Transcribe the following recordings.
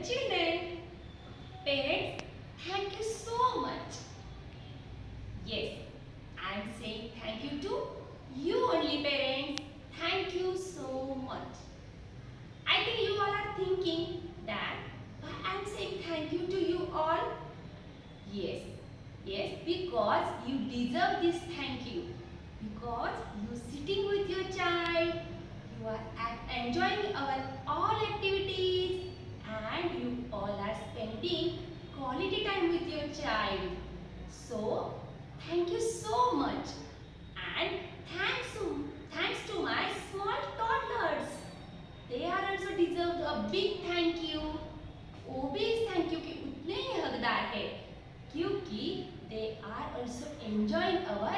children. Parents, thank you so much. Yes, I am saying thank you to you only, parents. Thank you so much. I think you all are thinking that why I am saying thank you to you all. Yes, yes, because you deserve this thank you. Because you sitting with your child, you are enjoying our all activities, and you all are spending quality time with your child. So, thank you so much, and thanks to my small toddlers. They are also deserve a big thank you. वो भी इस thank you के उतने ही हकदार है क्योंकि they are also enjoying our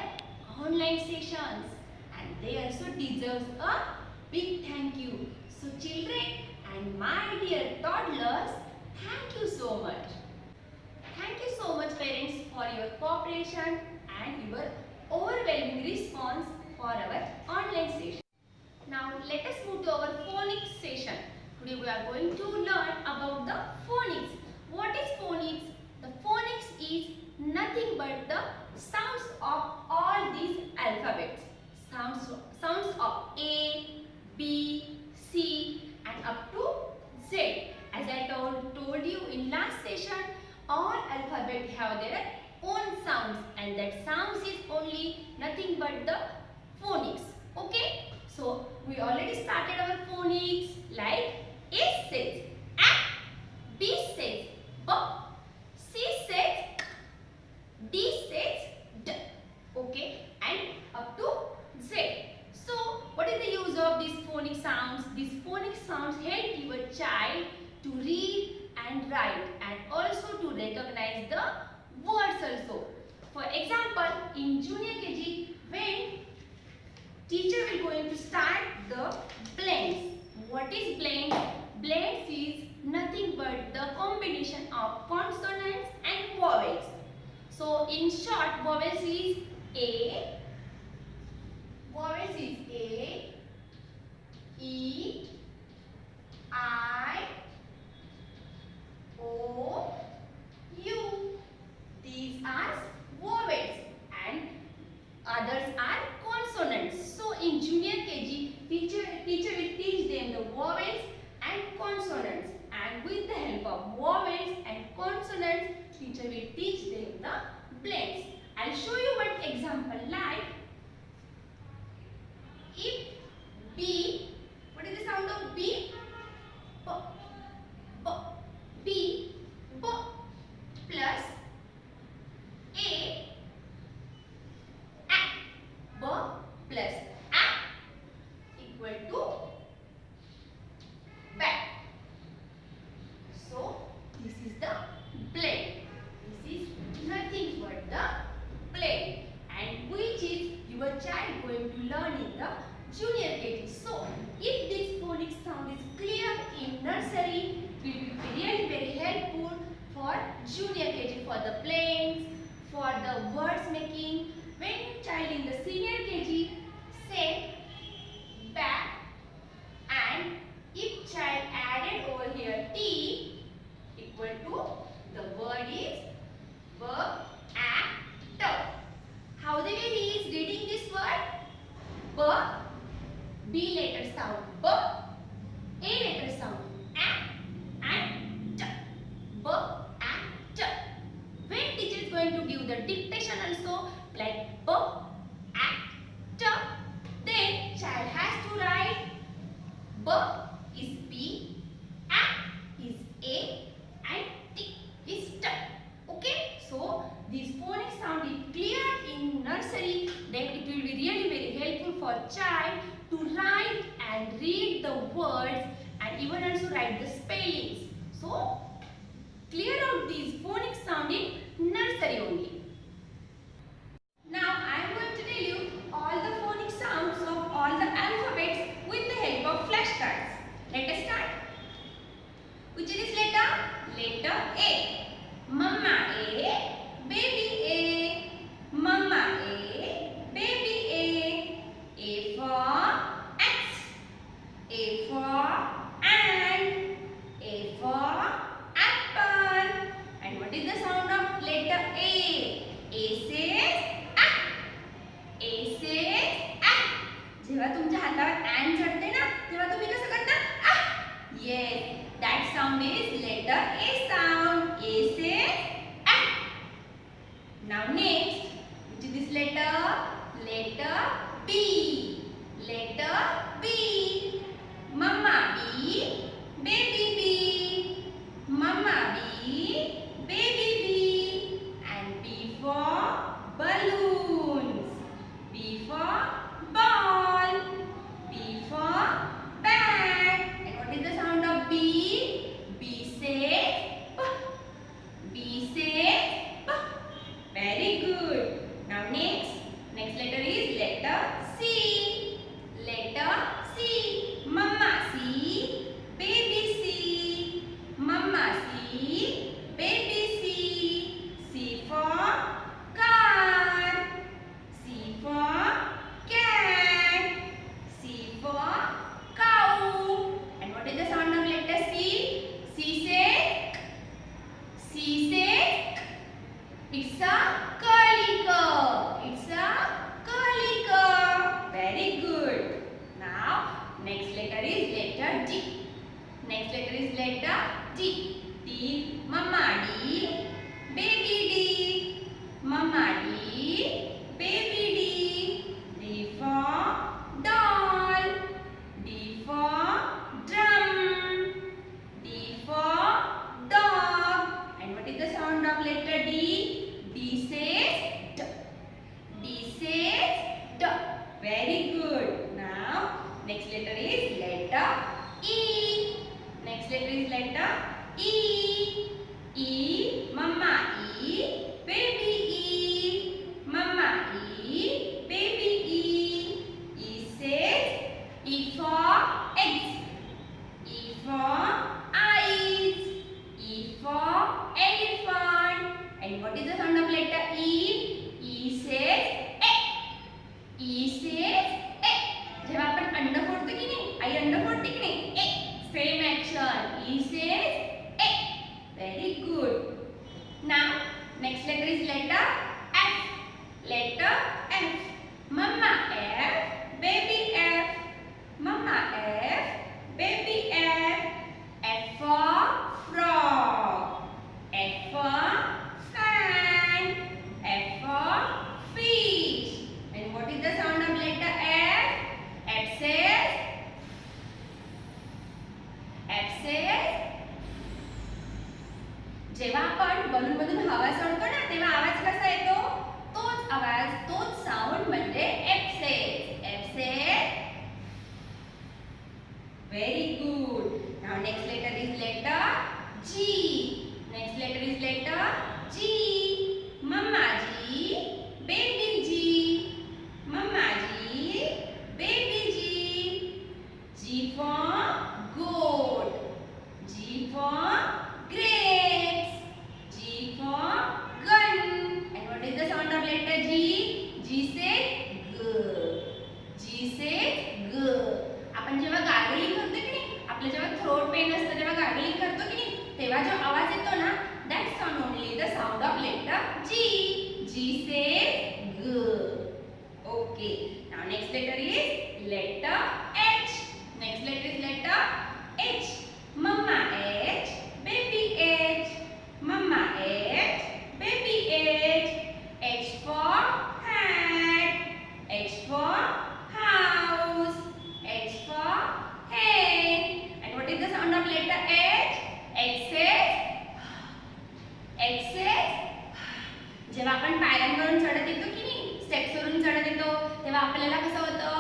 online sessions and they also deserves a big thank you. So children and my dear toddlers, thank you so much. Thank you so much parents for your cooperation and your overwhelming response for our online session. Now let us move to our phonics session. Today we are going to learn about the phonics. What is phonics? The phonics is nothing but the sounds of all these alphabets. Sounds of A, B, C and up to Z. As I told you in last session, all alphabet have their own sounds and that sounds is only nothing but the phonics. Okay? So we already started our phonics like A says A, B says B, C says D says D. Okay, and up to Z. So what is the use of these phonic sounds? These phonic sounds help your child to read and write and also to recognize the words also. For example, in junior KG, when teacher will going to start the blends. What is blends? Blends is nothing but the combination of consonants and vowels. So in short, vowels is A, E, I, O, U. These are vowels and others are consonants. So in junior KG, teacher will teach them the vowels and consonants, and with the help of vowels and consonants, teacher will teach them the blends. I'll show you one example like if B, what is the sound of B? B, B, B, B plus A, B plus A equal to back. So this is the blend. This is nothing but the blend, and which is your child going to learn in the junior KG. So if this phonic sound is clear in nursery, it will be really very helpful for junior KG for the blends, for the words making. When child in the senior KG say back, and if child added over here T equal to the word is act. How the way he is reading this word? B letter sound B, A letter sound A and T. B and T. When teacher is going to give the dictation also like B and T, then child has to write B is B, A is A and T is T. Okay, so this phonic sound is clear in nursery, then it will be really very helpful for child to write and read the words and even also write the spellings. So clear out these phonic sound in nursery only. Now I am going to tell you all the phonic sounds of all the alphabets with the help of flashcards. Let us start. Which is this letter? Letter A. Mama A, baby A. Mama A, baby A. A for X. A for and. A for अंगावर ॲन चढते ना तेव्हा तुम्ही कसं करता yes that sound is letter A sound A say now next which is this letter B letter B mama B baby B mama B baby B and B for balloons B for ball B for bat and what is the sound of B B says B B says B very good now next letter is letter C letter C mama C baby C mama C baby C C for car C for cat C for cow and what is the sound of letter C C says it's a curly curve. It's a curly curve. Very good. Now, next letter is letter D. Next letter is letter D. D, mama D, baby D. Mama D, baby D. D for doll. D for drum. D for dog. And what is the sound of letter D? D says D. D says D. Very good. Now, next letter is letter E. Next letter is letter E. E, mama E, baby E. Mama E, baby E. E says E for eggs. E for eyes. E for elephant. And what is the sound of letter E? E says egg. E says egg. जेव्हा आपण अंड फोडतो की नाही आई अंड फोडते की नाही egg same action E says egg very good now next letter is letter F letter F mama F baby F mama F baby F F for frog F for fan F for fish and what is the sound of letter F? F says जेव्हा आपण balloon मधून हवा सोडतो ना तेव्हा आवाज कसा येतो तोच आवाज तोच साऊंड म्हणजे F says very good now next letter is letter G next letter is letter G mama G baby G mama G baby G G for goat G for grapes G for gun and what is the sound of letter G? G says G G says G आपण जेव्हा gargling करतो की नाही आपल्या जेव्हा throat pen असतं तेव्हा gargling करतो की नाही तेव्हा जो आवाज येतो ना that sound only the sound of letter G G says G okay now next letter is letter H next letter is letter H mama H baby H mama H baby H H for hat H for house H for hen and what is the sound of letter H? H says जेव्हा आपण पायऱ्यांवरून चढत येतो की नाही स्टेप्सवरून चढत येतो तेव्हा आपल्याला कसं होतं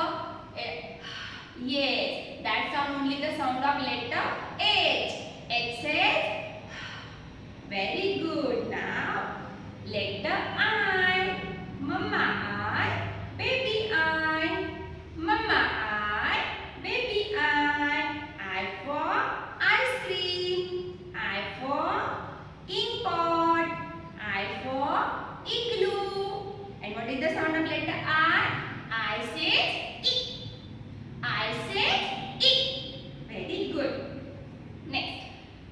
yes that sound only the sound of letter H H says very good now letter I mama I baby I mama I baby I for ice cream I for ink pot I for igloo and what is the sound of letter I says E I says E very good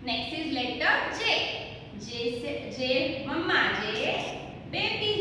next is letter J J mama J baby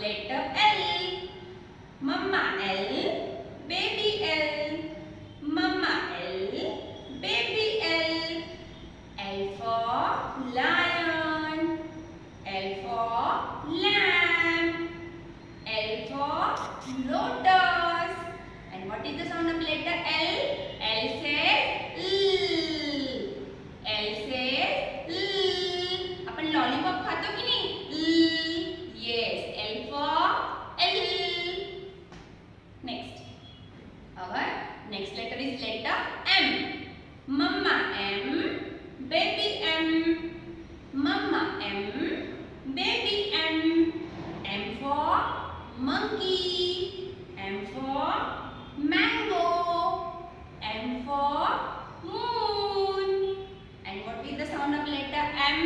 letter L. Mama L, baby L. Mama L, baby L. L for lion. L for lamb. L for lotus. And what is the sound of letter L? L says L. L says L. Upon lollipop खातो कि नहीं? L. Yes. L for L. Next. Our next letter is letter M. Mama M, baby M. Mama M, baby M. M for monkey. M for mango. M for moon. And what is the sound of letter M?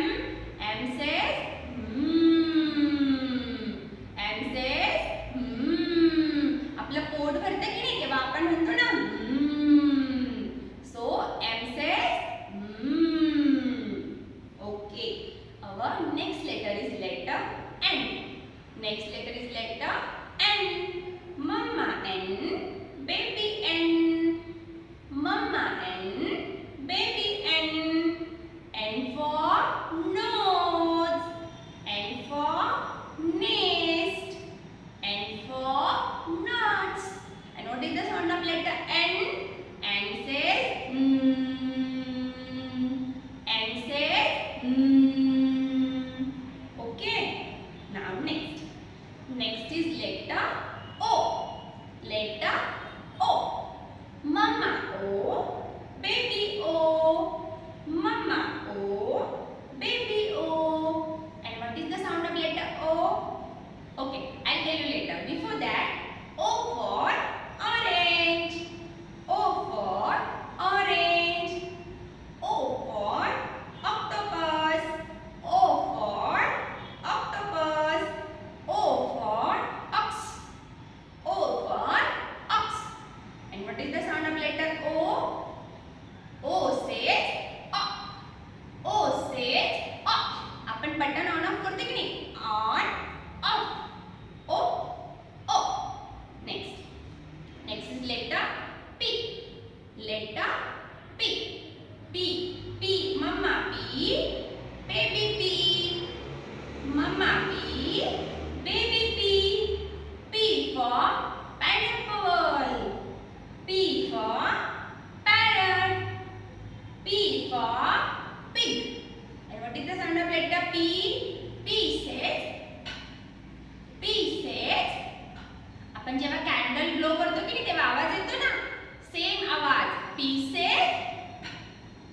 M says M says आपलं pot भरतं की नाही तेव्हा आपण म्हणतो ना so M says okay. Our next letter is letter N. Next letter is letter N. Mama N, baby N. Mama N, baby N. N for nose. N for nest. N for nuts. And what is the sound of letter N? N says N says okay. Now next. Next is letter O. Letter O. Mama O, baby O. Mama O, baby O. And what is the sound of letter O? Okay, I'll tell you later. Before that, O for orange. O for orange. O for octopus. O for octopus. O for ox. O for ox. And what is the sound of letter O? O says O says आपण button on off करते की नाही on off O O. Next is letter P. Letter P. P P mama P, baby P. Mama P, baby P. P for pineapple. P for parrot. P for pig. And what is the sound of letter P? P says आपण जेव्हा candle blow करतो की तेव्हा आवाज येतो ना same आवाज P says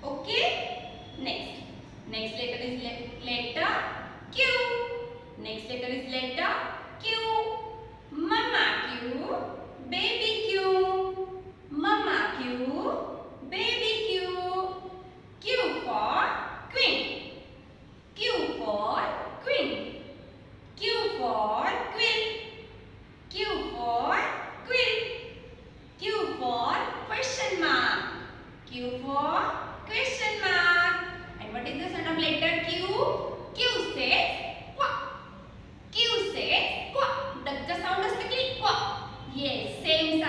okay. Next letter is letter Q. Next letter is letter Q. Mama Q, baby Q. Mama Q, baby Q. Q for queen. Q for queen. Q for quill. Q for quill. Q for question mark. Q for question mark. And what is the sound of letter Q? Q says quack. Q says quack. The sound is the quack. Yes, same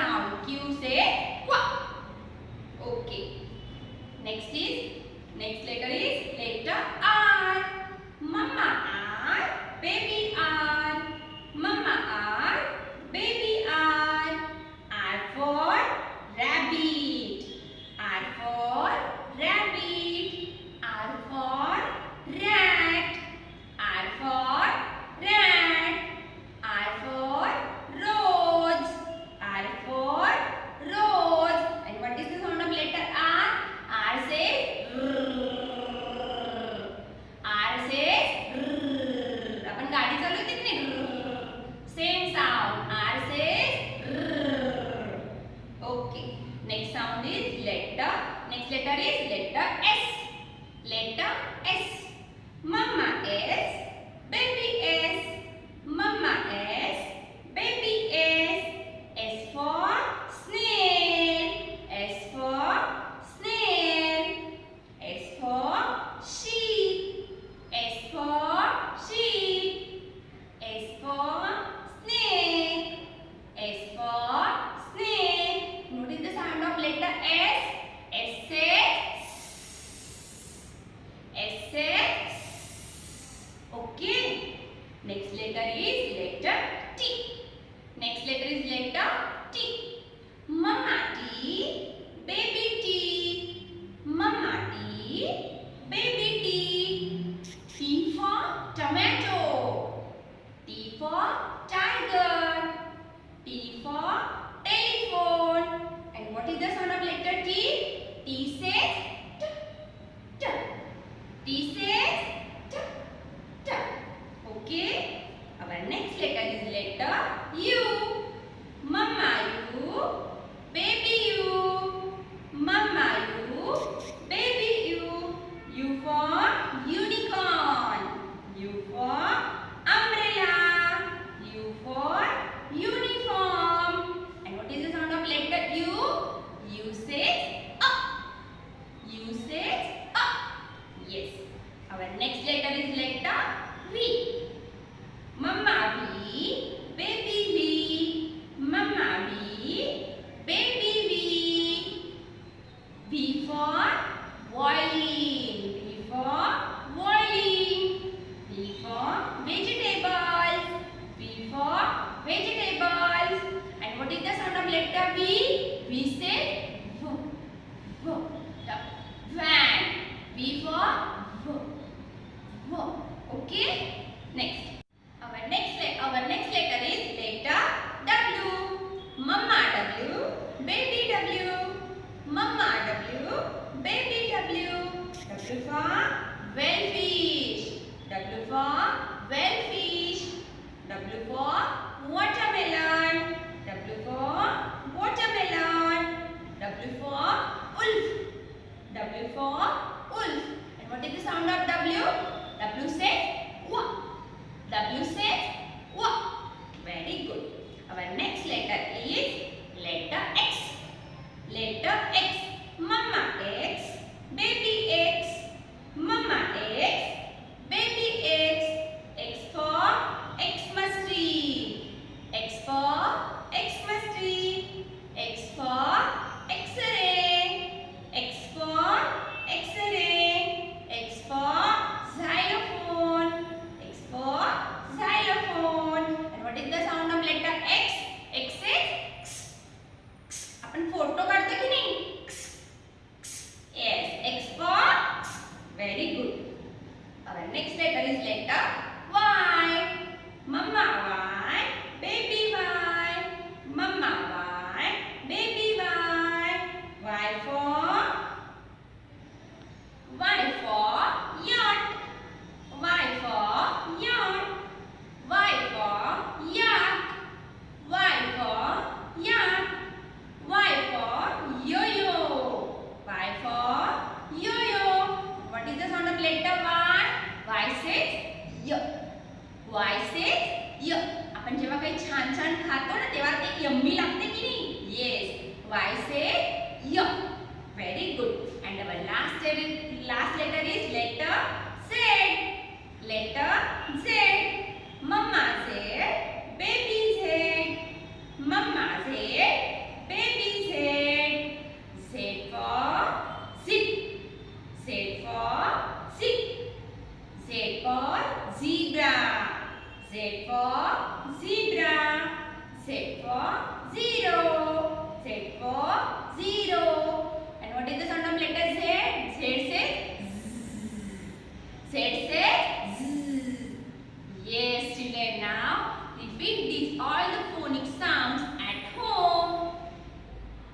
Next letter is letter T. Next letter is letter T. Mama T, baby T. Mama T, baby T. T for tomato. T for tiger. T for telephone. And what is the sound of letter T? T says T. T. T says T. T. Okay. Our next letter is letter U. Mama U, baby U. Mama U, baby U. U for unicorn. U for umbrella. U for uniform. And what is the sound of letter U? U says up. U says up. Yes. Our next letter is letter V. Mama V, baby V. Mama V, baby V. V for violin. V for violin. V for vegetables. V for vegetables. And what is the sound of letter V? V says V. V. The van. V for V. V. Okay. Next. Our next letter is letter W. Mama W, baby W. Mama W, baby W. W for wellfish. W for wellfish. W for watermelon. W for watermelon. W for wolf. W for wolf. And what is the sound of W? W says wa. W says wa. Very good. Our next letter is letter X. Letter X. Mama X, baby X. Mama X, baby X. X for Xmas tree. X for Xmas tree. X for X-ray. X for X-ray. X for xylophone. X for xylophone. And what is the sound of letter X? X is X. X. आपण photo काढतो की नाही? X. X. Yes. X for X. Very good. Our next letter is letter Y. Mama Y, baby Y. Mama Y, baby Y. Y for yacht. Y for yacht. Y for yak. Y for yak. Y for yo-yo. Y for yo-yo. What is the sound of letter Y? Y says y. Y says y. आपण जेव्हा काही छान छान खातो ना तेव्हा ते yummy लागते की नाही? Yes. Y says y. Very good. And our last letter is letter